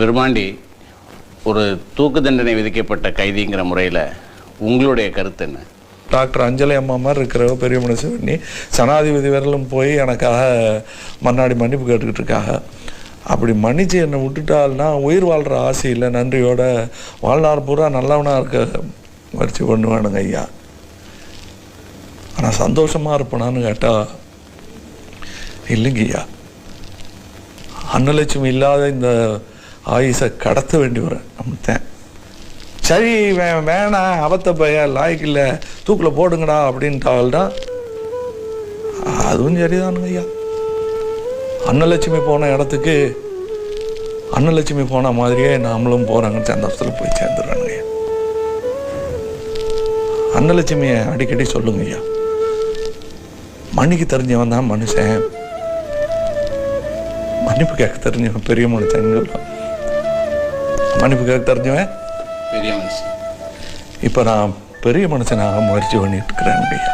விருமாண்டி, ஒரு தூக்கு தண்டனை விதிக்கப்பட்ட கைதிங்கிற முறையில் உங்களுடைய கருத்து என்ன? டாக்டர் அஞ்சலி அம்மா மாதிரி இருக்கிற பெரிய மனுஷன் பண்ணி சனாதிபதி வரலும் போய் எனக்காக மன்னாடி மன்னிப்பு கேட்டுக்கிட்டு இருக்காங்க. அப்படி மன்னிச்சு என்னை விட்டுட்டால்னா உயிர் வாழ்கிற ஆசையில் நன்றியோட வாழ்நாள் பூரா நல்லவனாக இருக்க வச்சு பண்ணுவானுங்க ஐயா. ஆனால் சந்தோஷமாக இருப்பேனான்னு கேட்டால் இல்லைங்க ஐயா. அன்னலட்சுமி இல்லாத இந்த ஆயுசை கடத்த வேண்டி வரேன் நம்மத்தேன். சரி வேணாம், அவத்த பையன் லாய்க்கு தூக்கில் போடுங்கடா அப்படின்ட்டால்டா அதுவும் சரிதானுங்க ஐயா. அன்னலட்சுமி போன இடத்துக்கு அன்னலட்சுமி போன மாதிரியே நாமளும் போகிறாங்கன்னு சந்தோஷத்தில் போய் சேர்ந்துடுறானுங்க ஐயா. அன்னலட்சுமியை அடிக்கடி சொல்லுங்க ஐயா, மன்னிக்கு தெரிஞ்சவன் தான் மனுஷன், மன்னிப்பு கேட்க தெரிஞ்சவன் பெரிய மனுஷன். மன்னிப்பு கேட்க தெரிஞ்சவன் பெரிய மனுஷன். இப்போ நான் பெரிய மனுஷனாக முயற்சி பண்ணிட்டு இருக்கிறேன் ஐயா.